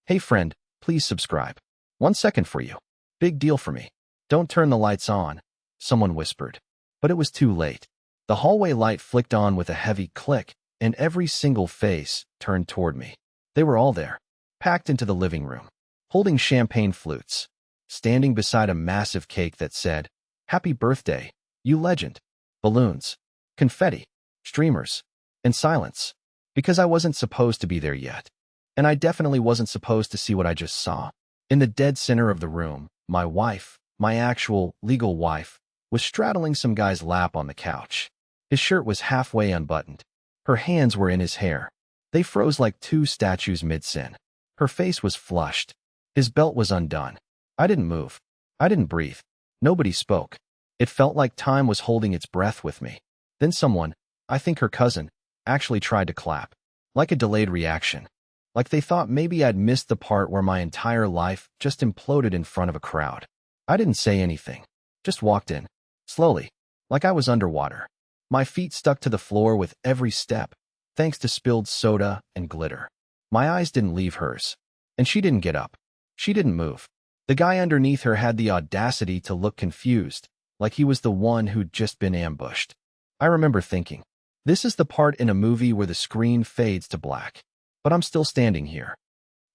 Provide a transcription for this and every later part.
Hey friend, please subscribe. 1 second for you. Big deal for me. Don't turn the lights on, someone whispered. But it was too late. The hallway light flicked on with a heavy click, and every single face turned toward me. They were all there, packed into the living room, holding champagne flutes, standing beside a massive cake that said, "Happy birthday, you legend." Balloons, confetti, streamers, and silence. Because I wasn't supposed to be there yet. And I definitely wasn't supposed to see what I just saw. In the dead center of the room, my wife, my actual, legal wife, was straddling some guy's lap on the couch. His shirt was halfway unbuttoned. Her hands were in his hair. They froze like two statues mid-sin. Her face was flushed. His belt was undone. I didn't move. I didn't breathe. Nobody spoke. It felt like time was holding its breath with me. Then someone, I think her cousin, actually tried to clap. Like a delayed reaction. Like they thought maybe I'd missed the part where my entire life just imploded in front of a crowd. I didn't say anything. Just walked in. Slowly. Like I was underwater. My feet stuck to the floor with every step, thanks to spilled soda and glitter. My eyes didn't leave hers. And she didn't get up. She didn't move. The guy underneath her had the audacity to look confused, like he was the one who'd just been ambushed. I remember thinking, this is the part in a movie where the screen fades to black. But I'm still standing here.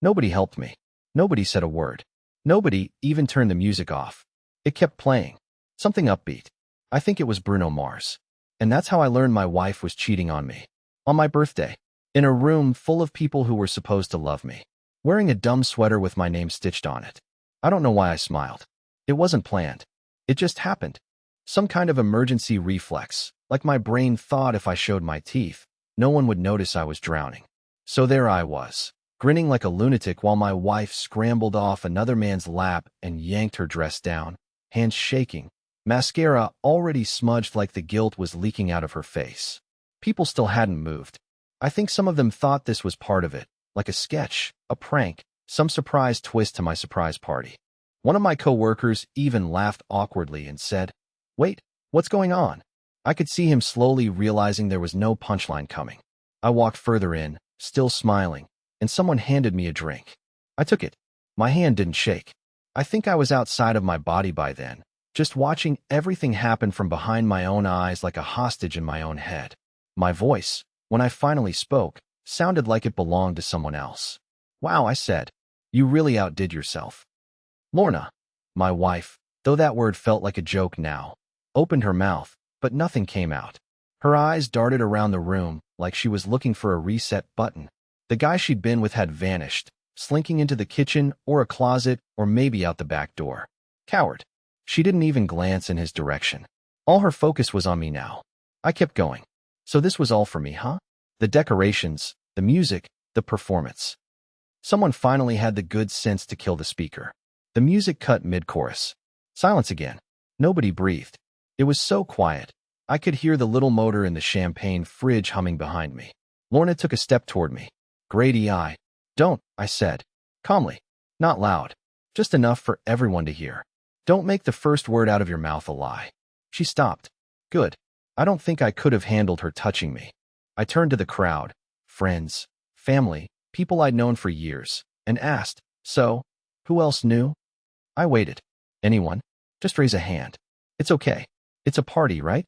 Nobody helped me. Nobody said a word. Nobody even turned the music off. It kept playing. Something upbeat. I think it was Bruno Mars. And that's how I learned my wife was cheating on me. On my birthday. In a room full of people who were supposed to love me. Wearing a dumb sweater with my name stitched on it. I don't know why I smiled. It wasn't planned. It just happened. Some kind of emergency reflex. Like my brain thought if I showed my teeth, no one would notice I was drowning. So there I was, grinning like a lunatic while my wife scrambled off another man's lap and yanked her dress down, hands shaking, mascara already smudged like the guilt was leaking out of her face. People still hadn't moved. I think some of them thought this was part of it, like a sketch, a prank, some surprise twist to my surprise party. One of my coworkers even laughed awkwardly and said, "Wait, what's going on?" I could see him slowly realizing there was no punchline coming. I walked further in, still smiling, and someone handed me a drink. I took it. My hand didn't shake. I think I was outside of my body by then, just watching everything happen from behind my own eyes like a hostage in my own head. My voice, when I finally spoke, sounded like it belonged to someone else. "Wow," I said. "You really outdid yourself." Lorna, my wife, though that word felt like a joke now, opened her mouth, but nothing came out. Her eyes darted around the room like she was looking for a reset button. The guy she'd been with had vanished, slinking into the kitchen or a closet or maybe out the back door. Coward. She didn't even glance in his direction. All her focus was on me now. I kept going. So this was all for me, huh? The decorations, the music, the performance. Someone finally had the good sense to kill the speaker. The music cut mid-chorus. Silence again. Nobody breathed. It was so quiet. I could hear the little motor in the champagne fridge humming behind me. Lorna took a step toward me. Grady eye. "Don't," I said. Calmly. Not loud. Just enough for everyone to hear. "Don't make the first word out of your mouth a lie." She stopped. Good. I don't think I could have handled her touching me. I turned to the crowd, friends, family, people I'd known for years, and asked, "So, who else knew?" I waited. "Anyone? Just raise a hand. It's okay. It's a party, right?"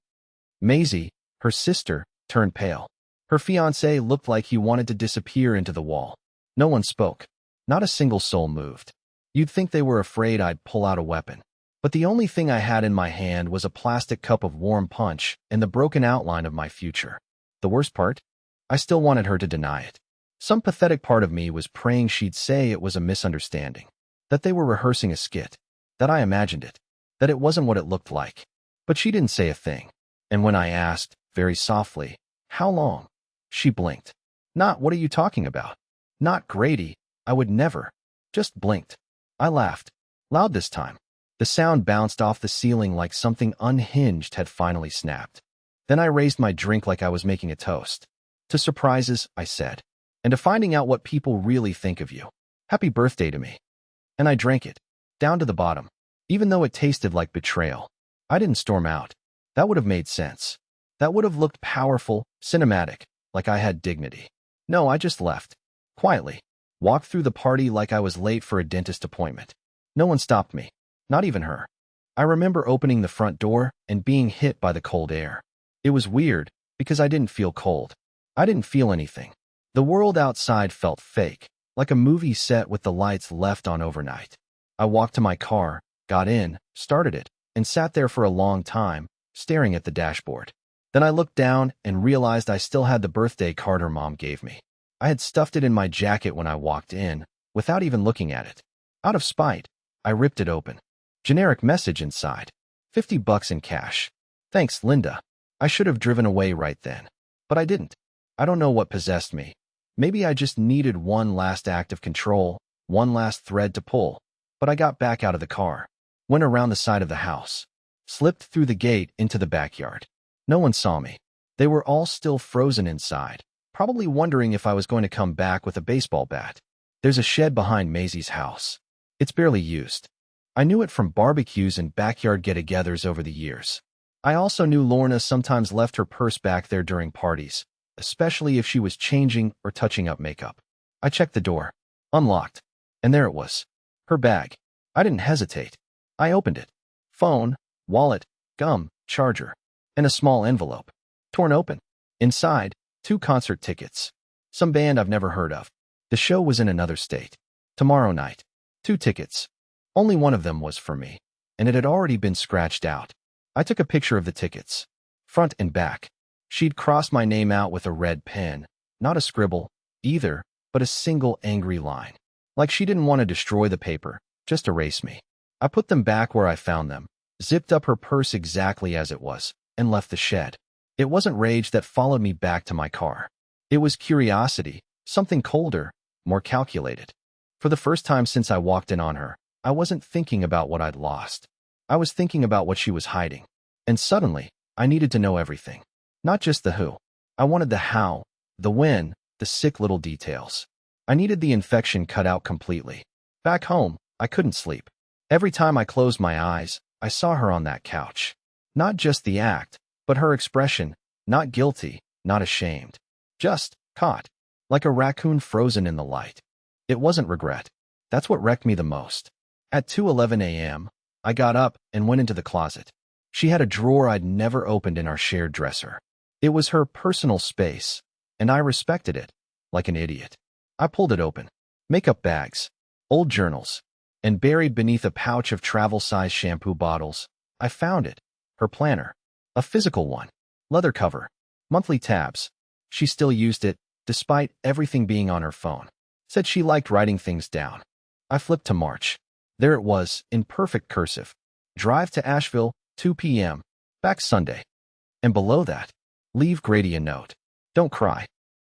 Maisie, her sister, turned pale. Her fiancé looked like he wanted to disappear into the wall. No one spoke. Not a single soul moved. You'd think they were afraid I'd pull out a weapon. But the only thing I had in my hand was a plastic cup of warm punch and the broken outline of my future. The worst part? I still wanted her to deny it. Some pathetic part of me was praying she'd say it was a misunderstanding. That they were rehearsing a skit. That I imagined it. That it wasn't what it looked like. But she didn't say a thing. And when I asked, very softly, "How long?" she blinked. Not, "What are you talking about?" Not, "Grady, I would never." Just blinked. I laughed. Loud this time. The sound bounced off the ceiling like something unhinged had finally snapped. Then I raised my drink like I was making a toast. "To surprises," I said. "And to finding out what people really think of you. Happy birthday to me." And I drank it. Down to the bottom. Even though it tasted like betrayal. I didn't storm out. That would have made sense. That would have looked powerful, cinematic, like I had dignity. No, I just left. Quietly. Walked through the party like I was late for a dentist appointment. No one stopped me. Not even her. I remember opening the front door and being hit by the cold air. It was weird, because I didn't feel cold. I didn't feel anything. The world outside felt fake, like a movie set with the lights left on overnight. I walked to my car, got in, started it, and sat there for a long time, staring at the dashboard. Then I looked down and realized I still had the birthday card her mom gave me. I had stuffed it in my jacket when I walked in, without even looking at it. Out of spite, I ripped it open. Generic message inside. $50 in cash. Thanks, Linda. I should have driven away right then. But I didn't. I don't know what possessed me. Maybe I just needed one last act of control, one last thread to pull. But I got back out of the car, went around the side of the house, slipped through the gate into the backyard. No one saw me. They were all still frozen inside, probably wondering if I was going to come back with a baseball bat. There's a shed behind Maisie's house. It's barely used. I knew it from barbecues and backyard get-togethers over the years. I also knew Lorna sometimes left her purse back there during parties, especially if she was changing or touching up makeup. I checked the door. Unlocked. And there it was. Her bag. I didn't hesitate. I opened it. Phone, wallet, gum, charger, and a small envelope. Torn open. Inside, 2 concert tickets. Some band I've never heard of. The show was in another state. Tomorrow night. 2 tickets. Only one of them was for me, and it had already been scratched out. I took a picture of the tickets, front and back. She'd crossed my name out with a red pen, not a scribble, either, but a single angry line. Like she didn't want to destroy the paper, just erase me. I put them back where I found them, zipped up her purse exactly as it was, and left the shed. It wasn't rage that followed me back to my car. It was curiosity, something colder, more calculated. For the first time since I walked in on her, I wasn't thinking about what I'd lost. I was thinking about what she was hiding. And suddenly, I needed to know everything. Not just the who. I wanted the how, the when, the sick little details. I needed the infection cut out completely. Back home, I couldn't sleep. Every time I closed my eyes, I saw her on that couch. Not just the act, but her expression, not guilty, not ashamed. Just caught, like a raccoon frozen in the light. It wasn't regret. That's what wrecked me the most. At 2:11 a.m., I got up and went into the closet. She had a drawer I'd never opened in our shared dresser. It was her personal space, and I respected it, like an idiot. I pulled it open. Makeup bags, old journals, and buried beneath a pouch of travel-size shampoo bottles, I found it. Her planner. A physical one. Leather cover. Monthly tabs. She still used it, despite everything being on her phone. Said she liked writing things down. I flipped to March. There it was, in perfect cursive. Drive to Asheville, 2 p.m. Back Sunday. And below that, leave Grady a note. Don't cry.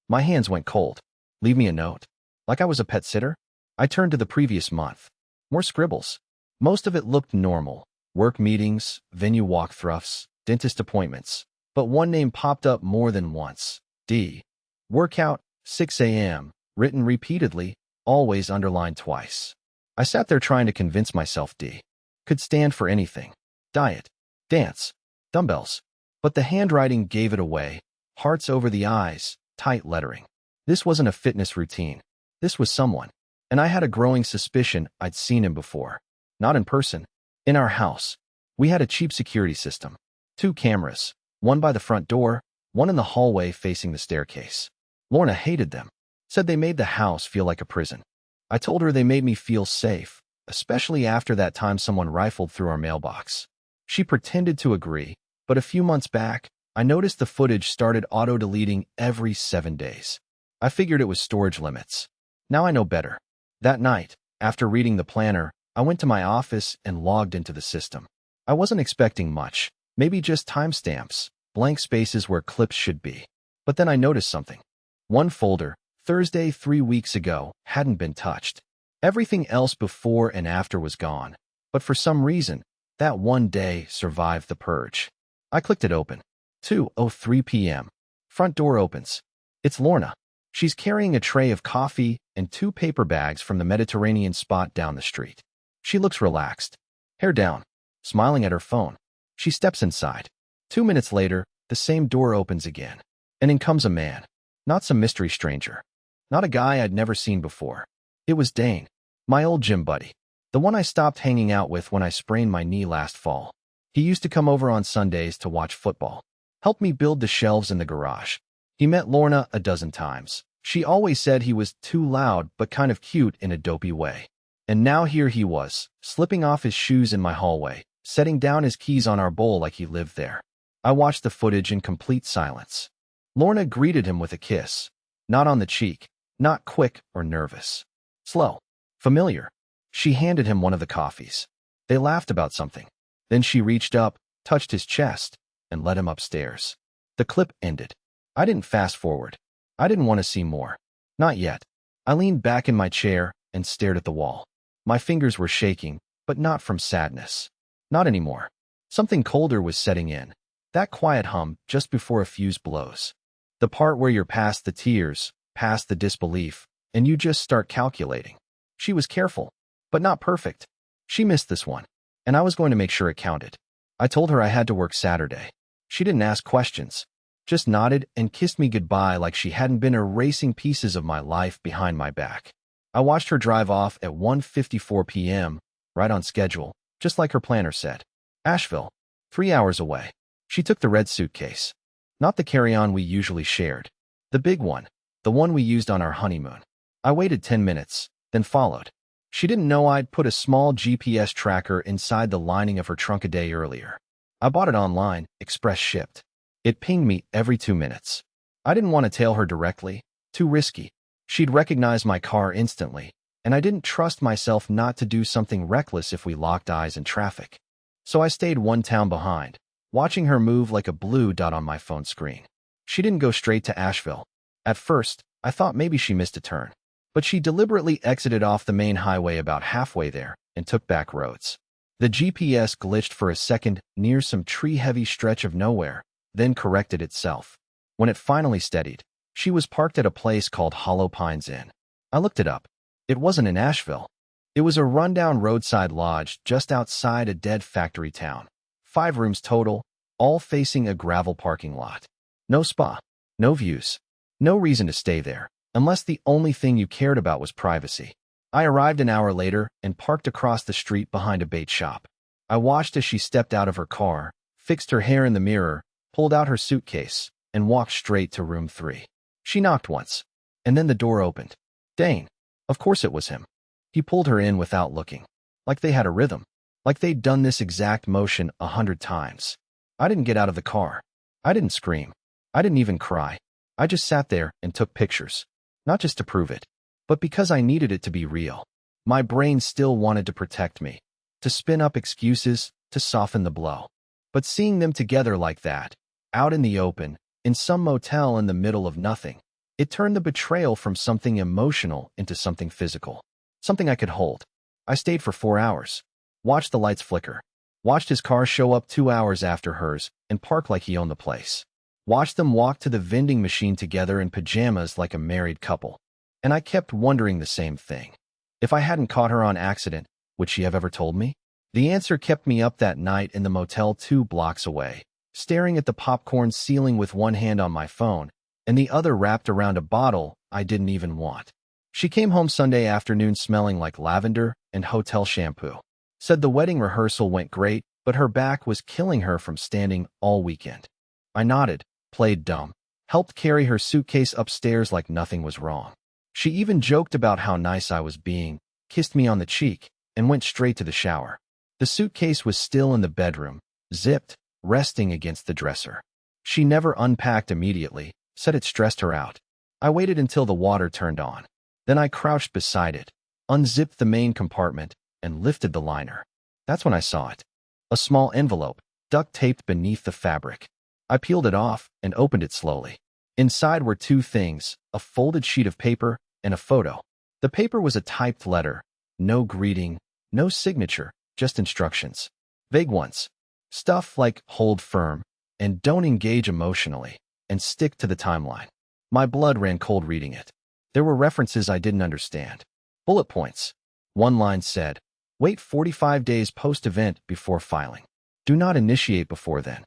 My hands went cold. Leave me a note. Like I was a pet sitter? I turned to the previous month. More scribbles. Most of it looked normal. Work meetings, venue walkthroughs, dentist appointments. But one name popped up more than once. D. Workout, 6 a.m. Written repeatedly, always underlined twice. I sat there trying to convince myself D. could stand for anything. Diet, dance, dumbbells. But the handwriting gave it away. Hearts over the eyes, tight lettering. This wasn't a fitness routine. This was someone. And I had a growing suspicion I'd seen him before. Not in person. In our house. We had a cheap security system. 2 cameras. One by the front door, one in the hallway facing the staircase. Lorna hated them. Said they made the house feel like a prison. I told her they made me feel safe, especially after that time someone rifled through our mailbox. She pretended to agree, but a few months back, I noticed the footage started auto-deleting every 7 days. I figured it was storage limits. Now I know better. That night, after reading the planner, I went to my office and logged into the system. I wasn't expecting much, maybe just timestamps, blank spaces where clips should be. But then I noticed something. One folder, Thursday 3 weeks ago, hadn't been touched. Everything else before and after was gone. But for some reason, that one day survived the purge. I clicked it open. 2:03 p.m. Front door opens. It's Lorna. She's carrying a tray of coffee and 2 paper bags from the Mediterranean spot down the street. She looks relaxed. Hair down. Smiling at her phone. She steps inside. 2 minutes later, the same door opens again. And in comes a man. Not some mystery stranger. Not a guy I'd never seen before. It was Dane, my old gym buddy, the one I stopped hanging out with when I sprained my knee last fall. He used to come over on Sundays to watch football, help me build the shelves in the garage. He met Lorna a dozen times. She always said he was too loud but kind of cute in a dopey way. And now here he was, slipping off his shoes in my hallway, setting down his keys on our bowl like he lived there. I watched the footage in complete silence. Lorna greeted him with a kiss. Not on the cheek, not quick or nervous. Slow. Familiar. She handed him one of the coffees. They laughed about something. Then she reached up, touched his chest, and led him upstairs. The clip ended. I didn't fast forward. I didn't want to see more. Not yet. I leaned back in my chair and stared at the wall. My fingers were shaking, but not from sadness. Not anymore. Something colder was setting in. That quiet hum just before a fuse blows. The part where you're past the tears, past the disbelief, and you just start calculating. She was careful, but not perfect. She missed this one, and I was going to make sure it counted. I told her I had to work Saturday. She didn't ask questions, just nodded and kissed me goodbye like she hadn't been erasing pieces of my life behind my back. I watched her drive off at 1:54 p.m., right on schedule, just like her planner said. Asheville, 3 hours away. She took the red suitcase. Not the carry-on we usually shared. The big one, the one we used on our honeymoon. I waited 10 minutes, then followed. She didn't know I'd put a small GPS tracker inside the lining of her trunk a day earlier. I bought it online, express shipped. It pinged me every 2 minutes. I didn't want to tail her directly, too risky. She'd recognize my car instantly, and I didn't trust myself not to do something reckless if we locked eyes in traffic. So I stayed one town behind, watching her move like a blue dot on my phone screen. She didn't go straight to Asheville. At first, I thought maybe she missed a turn, but she deliberately exited off the main highway about halfway there and took back roads. The GPS glitched for a second near some tree-heavy stretch of nowhere, then corrected itself. When it finally steadied, she was parked at a place called Hollow Pines Inn. I looked it up. It wasn't in Asheville. It was a rundown roadside lodge just outside a dead factory town. 5 rooms total, all facing a gravel parking lot. No spa, no views, no reason to stay there, unless the only thing you cared about was privacy. I arrived an hour later and parked across the street behind a bait shop. I watched as she stepped out of her car, fixed her hair in the mirror, pulled out her suitcase, and walked straight to room 3. She knocked once, and then the door opened. Dane. Of course it was him. He pulled her in without looking, like they had a rhythm, like they'd done this exact motion 100 times. I didn't get out of the car. I didn't scream. I didn't even cry. I just sat there and took pictures, not just to prove it, but because I needed it to be real. My brain still wanted to protect me, to spin up excuses, to soften the blow. But seeing them together like that, out in the open, in some motel in the middle of nothing, it turned the betrayal from something emotional into something physical, something I could hold. I stayed for 4 hours, watched the lights flicker, watched his car show up 2 hours after hers and park like he owned the place, watched them walk to the vending machine together in pajamas like a married couple. And I kept wondering the same thing. If I hadn't caught her on accident, would she have ever told me? The answer kept me up that night in the motel 2 blocks away, staring at the popcorn ceiling with one hand on my phone and the other wrapped around a bottle I didn't even want. She came home Sunday afternoon smelling like lavender and hotel shampoo. Said the wedding rehearsal went great, but her back was killing her from standing all weekend. I nodded, played dumb, helped carry her suitcase upstairs like nothing was wrong. She even joked about how nice I was being, kissed me on the cheek, and went straight to the shower. The suitcase was still in the bedroom, zipped, resting against the dresser. She never unpacked immediately, said it stressed her out. I waited until the water turned on. Then I crouched beside it, unzipped the main compartment, and lifted the liner. That's when I saw it. A small envelope, duct-taped beneath the fabric. I peeled it off and opened it slowly. Inside were 2 things, a folded sheet of paper and a photo. The paper was a typed letter. No greeting, no signature, just instructions. Vague ones. Stuff like hold firm and don't engage emotionally and stick to the timeline. My blood ran cold reading it. There were references I didn't understand. Bullet points. One line said, wait 45 days post-event before filing. Do not initiate before then.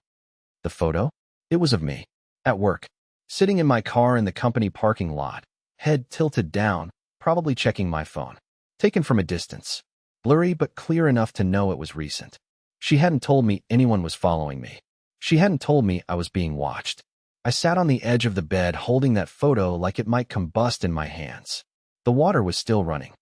The photo? It was of me, at work, sitting in my car in the company parking lot, head tilted down, probably checking my phone. Taken from a distance. Blurry but clear enough to know it was recent. She hadn't told me anyone was following me. She hadn't told me I was being watched. I sat on the edge of the bed holding that photo like it might combust in my hands. The water was still running.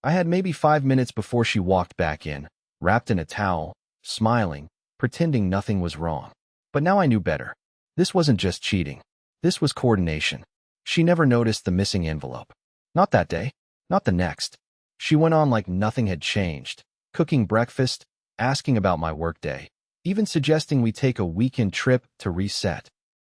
I had maybe 5 minutes before she walked back in, wrapped in a towel, smiling, pretending nothing was wrong. But now I knew better. This wasn't just cheating. This was coordination. She never noticed the missing envelope. Not that day. Not the next. She went on like nothing had changed, cooking breakfast, asking about my workday, even suggesting we take a weekend trip to reset.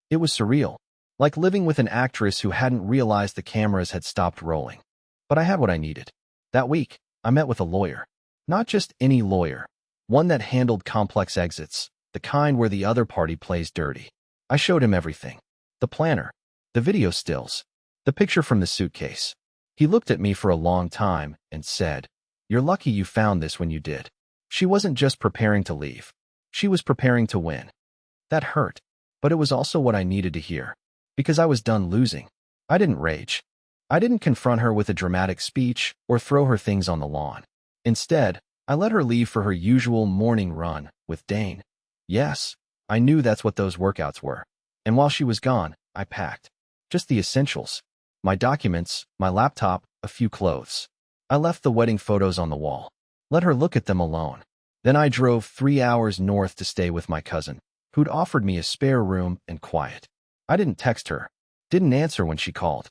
It was surreal, like living with an actress who hadn't realized the cameras had stopped rolling. But I had what I needed. That week, I met with a lawyer. Not just any lawyer. One that handled complex exits, the kind where the other party plays dirty. I showed him everything. The planner, the video stills, the picture from the suitcase. He looked at me for a long time and said, "You're lucky you found this when you did." She wasn't just preparing to leave. She was preparing to win. That hurt, but it was also what I needed to hear. Because I was done losing. I didn't rage. I didn't confront her with a dramatic speech or throw her things on the lawn. Instead, I let her leave for her usual morning run with Dane. Yes, I knew that's what those workouts were. And while she was gone, I packed. Just the essentials. My documents, my laptop, a few clothes. I left the wedding photos on the wall. Let her look at them alone. Then I drove 3 hours north to stay with my cousin, who'd offered me a spare room and quiet. I didn't text her. Didn't answer when she called.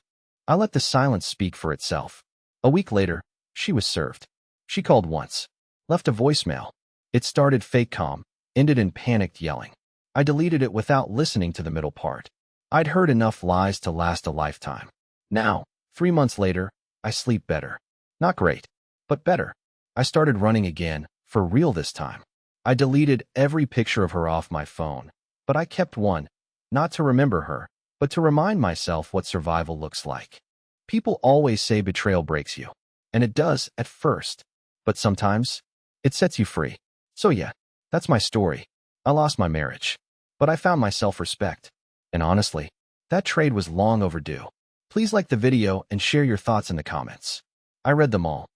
I let the silence speak for itself. A week later, she was served. She called once. Left a voicemail. It started fake calm, ended in panicked yelling. I deleted it without listening to the middle part. I'd heard enough lies to last a lifetime. Now, 3 months later, I sleep better. Not great, but better. I started running again, for real this time. I deleted every picture of her off my phone, but I kept one, not to remember her, but to remind myself what survival looks like. People always say betrayal breaks you, and it does at first, but sometimes it sets you free. So yeah, that's my story. I lost my marriage, but I found my self-respect. And honestly, that trade was long overdue. Please like the video and share your thoughts in the comments. I read them all.